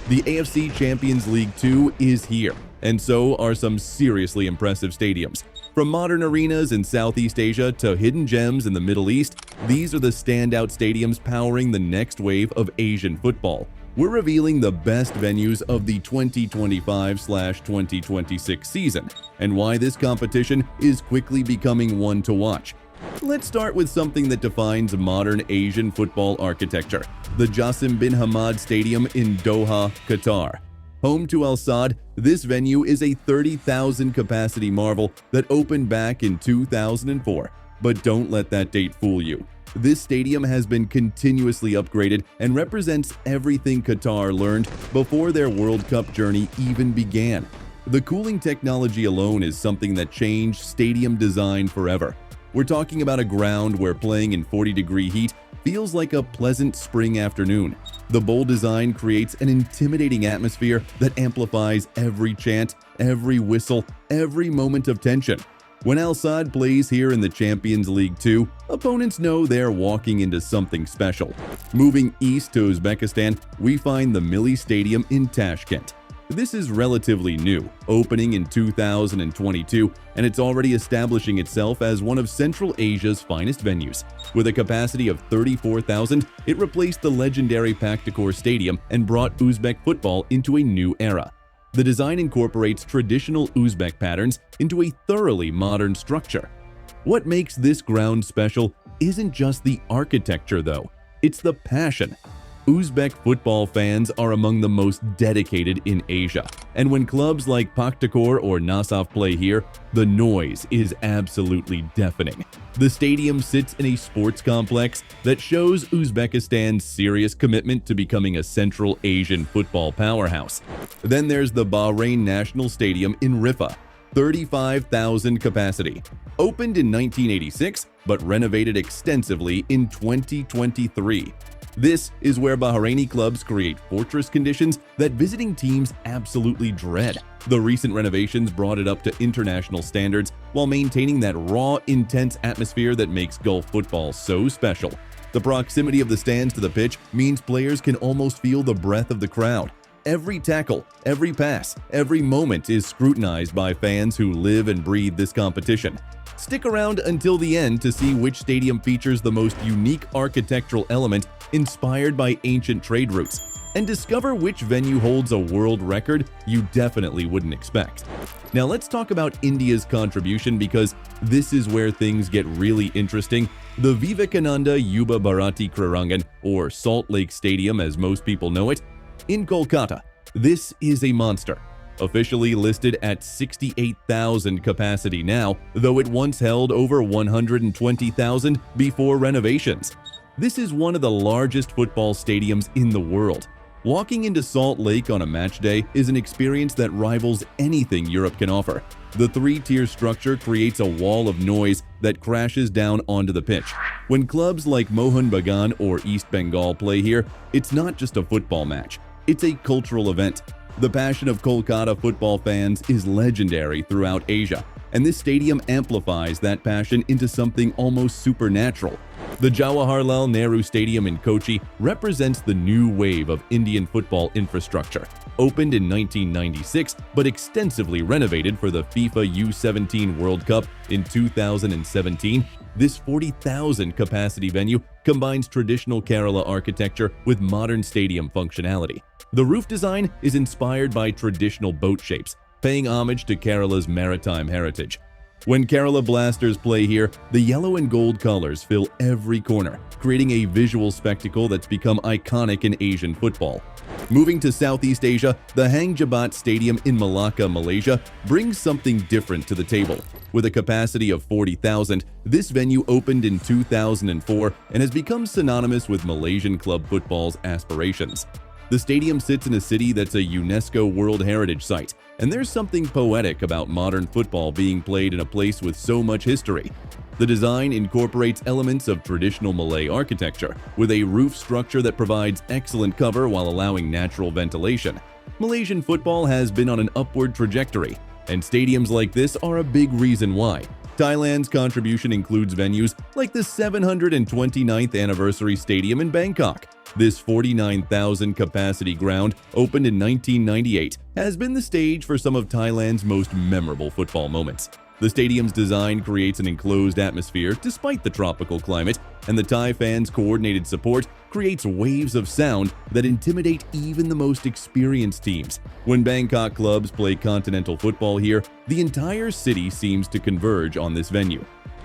The AFC Champions League Two is here, and so are some seriously impressive stadiums. From modern arenas in Southeast Asia to hidden gems in the Middle East, these are the standout stadiums powering the next wave of Asian football. We're revealing the best venues of the 2025/2026 season, and why this competition is quickly becoming one to watch. Let's start with something that defines modern Asian football architecture: the Jassim bin Hamad Stadium in Doha, Qatar. Home to Al Sadd, this venue is a 30,000 capacity marvel that opened back in 2004. But don't let that date fool you. This stadium has been continuously upgraded and represents everything Qatar learned before their World Cup journey even began. The cooling technology alone is something that changed stadium design forever. We're talking about a ground where playing in 40-degree heat feels like a pleasant spring afternoon. The bold design creates an intimidating atmosphere that amplifies every chant, every whistle, every moment of tension. When Al Sadd plays here in the Champions League Two, opponents know they're walking into something special. Moving east to Uzbekistan, we find the Milli Stadium in Tashkent. This is relatively new, opening in 2022, and it's already establishing itself as one of Central Asia's finest venues. With a capacity of 34,000, it replaced the legendary Paktikor Stadium and brought Uzbek football into a new era. The design incorporates traditional Uzbek patterns into a thoroughly modern structure. What makes this ground special isn't just the architecture, though. It's the passion. Uzbek football fans are among the most dedicated in Asia, and when clubs like Paktikor or Nasaf play here, the noise is absolutely deafening. The stadium sits in a sports complex that shows Uzbekistan's serious commitment to becoming a Central Asian football powerhouse. Then there's the Bahrain National Stadium in Riffa, 35,000 capacity. Opened in 1986, but renovated extensively in 2023. This is where Bahraini clubs create fortress conditions that visiting teams absolutely dread. The recent renovations brought it up to international standards while maintaining that raw, intense atmosphere that makes Gulf football so special. The proximity of the stands to the pitch means players can almost feel the breath of the crowd. Every tackle, every pass, every moment is scrutinized by fans who live and breathe this competition. Stick around until the end to see which stadium features the most unique architectural element inspired by ancient trade routes, and discover which venue holds a world record you definitely wouldn't expect. Now let's talk about India's contribution, because this is where things get really interesting. The Vivekananda Yuba Bharati Krirangan, or Salt Lake Stadium as most people know it, in Kolkata. This is a monster. Officially listed at 68,000 capacity now, though it once held over 120,000 before renovations. This is one of the largest football stadiums in the world. Walking into Salt Lake on a match day is an experience that rivals anything Europe can offer. The three-tier structure creates a wall of noise that crashes down onto the pitch. When clubs like Mohun Bagan or East Bengal play here, it's not just a football match. It's a cultural event. The passion of Kolkata football fans is legendary throughout Asia, and this stadium amplifies that passion into something almost supernatural. The Jawaharlal Nehru Stadium in Kochi represents the new wave of Indian football infrastructure. Opened in 1996 but extensively renovated for the FIFA U17 World Cup in 2017, this 40,000 capacity venue combines traditional Kerala architecture with modern stadium functionality. The roof design is inspired by traditional boat shapes, paying homage to Kerala's maritime heritage. When Kerala Blasters play here, the yellow and gold colors fill every corner, creating a visual spectacle that's become iconic in Asian football. Moving to Southeast Asia, the Hang Jebat Stadium in Malacca, Malaysia, brings something different to the table. With a capacity of 40,000, this venue opened in 2004 and has become synonymous with Malaysian club football's aspirations. The stadium sits in a city that's a UNESCO World Heritage Site, and there's something poetic about modern football being played in a place with so much history. The design incorporates elements of traditional Malay architecture, with a roof structure that provides excellent cover while allowing natural ventilation. Malaysian football has been on an upward trajectory, and stadiums like this are a big reason why. Thailand's contribution includes venues like the 729th Anniversary Stadium in Bangkok, This 49,000 capacity ground, opened in 1998, has been the stage for some of Thailand's most memorable football moments. The stadium's design creates an enclosed atmosphere despite the tropical climate, and the Thai fans' coordinated support creates waves of sound that intimidate even the most experienced teams. When Bangkok clubs play continental football here, the entire city seems to converge on this venue.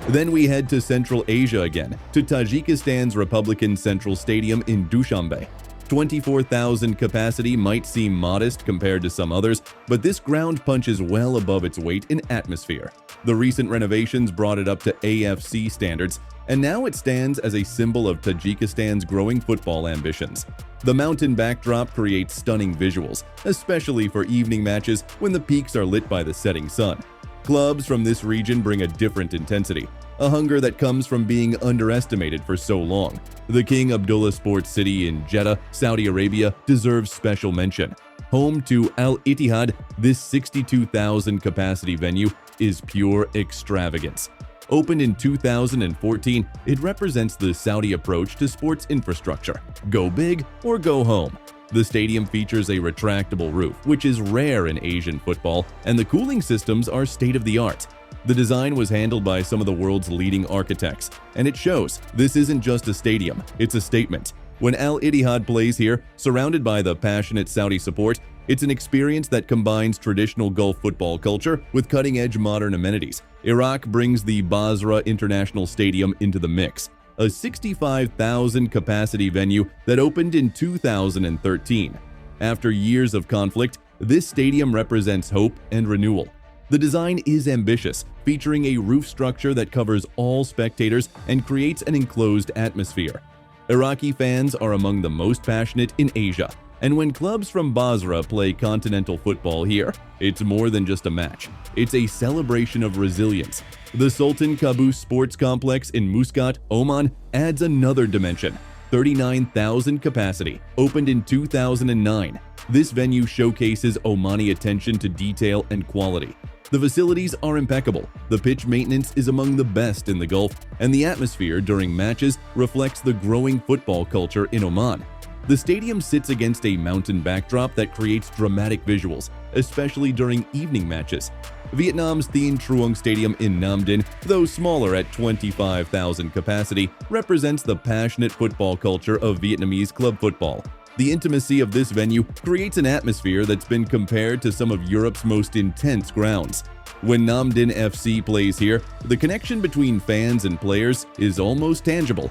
Then we head to Central Asia again, to Tajikistan's Republican Central Stadium in Dushanbe. 24,000 capacity might seem modest compared to some others, but this ground punches well above its weight in atmosphere. The recent renovations brought it up to AFC standards, and now it stands as a symbol of Tajikistan's growing football ambitions. The mountain backdrop creates stunning visuals, especially for evening matches when the peaks are lit by the setting sun. Clubs from this region bring a different intensity, a hunger that comes from being underestimated for so long. The King Abdullah Sports City in Jeddah, Saudi Arabia, deserves special mention. Home to Al Ittihad, this 62,000 capacity venue is pure extravagance. Opened in 2014, it represents the Saudi approach to sports infrastructure: go big or go home. The stadium features a retractable roof, which is rare in Asian football, and the cooling systems are state-of-the-art. The design was handled by some of the world's leading architects, and it shows. This isn't just a stadium, it's a statement. When Al Ittihad plays here, surrounded by the passionate Saudi support, it's an experience that combines traditional Gulf football culture with cutting-edge modern amenities. Iraq brings the Basra International Stadium into the mix, a 65,000 capacity venue that opened in 2013. After years of conflict, this stadium represents hope and renewal. The design is ambitious, featuring a roof structure that covers all spectators and creates an enclosed atmosphere. Iraqi fans are among the most passionate in Asia, and when clubs from Basra play continental football here, it's more than just a match. It's a celebration of resilience. The Sultan Qaboos Sports Complex in Muscat, Oman, adds another dimension. 39,000 capacity, opened in 2009. This venue showcases Omani attention to detail and quality. The facilities are impeccable, the pitch maintenance is among the best in the Gulf, and the atmosphere during matches reflects the growing football culture in Oman. The stadium sits against a mountain backdrop that creates dramatic visuals, especially during evening matches. Vietnam's Thien Truong Stadium in Nam Dinh, though smaller at 25,000 capacity, represents the passionate football culture of Vietnamese club football. The intimacy of this venue creates an atmosphere that's been compared to some of Europe's most intense grounds. When Nam Dinh FC plays here, the connection between fans and players is almost tangible.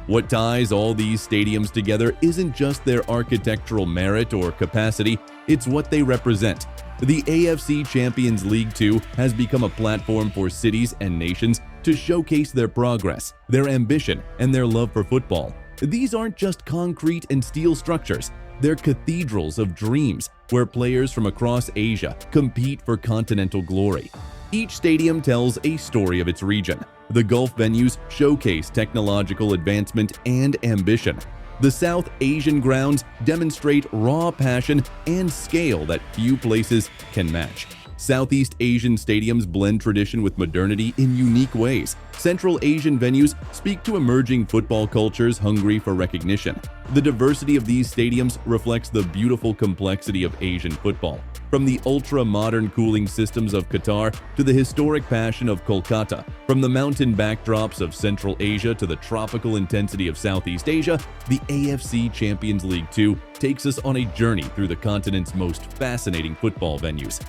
What ties all these stadiums together isn't just their architectural merit or capacity, it's what they represent. The AFC Champions League Two has become a platform for cities and nations to showcase their progress, their ambition, and their love for football. These aren't just concrete and steel structures, they're cathedrals of dreams where players from across Asia compete for continental glory. Each stadium tells a story of its region. The Gulf venues showcase technological advancement and ambition. The South Asian grounds demonstrate raw passion and scale that few places can match. Southeast Asian stadiums blend tradition with modernity in unique ways. Central Asian venues speak to emerging football cultures hungry for recognition. The diversity of these stadiums reflects the beautiful complexity of Asian football. From the ultra-modern cooling systems of Qatar to the historic passion of Kolkata, from the mountain backdrops of Central Asia to the tropical intensity of Southeast Asia, the AFC Champions League Two takes us on a journey through the continent's most fascinating football venues.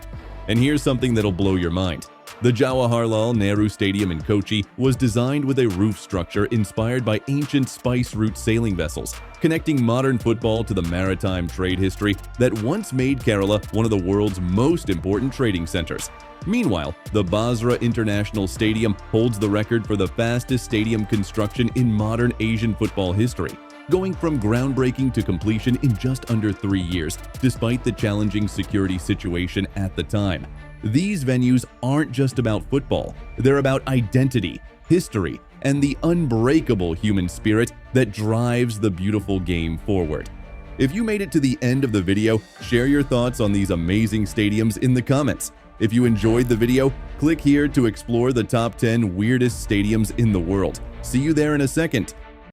And here's something that'll blow your mind. The Jawaharlal Nehru Stadium in Kochi was designed with a roof structure inspired by ancient spice route sailing vessels, connecting modern football to the maritime trade history that once made Kerala one of the world's most important trading centers. Meanwhile, the Basra International Stadium holds the record for the fastest stadium construction in modern Asian football history, going from groundbreaking to completion in just under 3 years, despite the challenging security situation at the time. These venues aren't just about football, they're about identity, history, and the unbreakable human spirit that drives the beautiful game forward. If you made it to the end of the video, share your thoughts on these amazing stadiums in the comments. If you enjoyed the video, click here to explore the top 10 weirdest stadiums in the world. See you there in a second.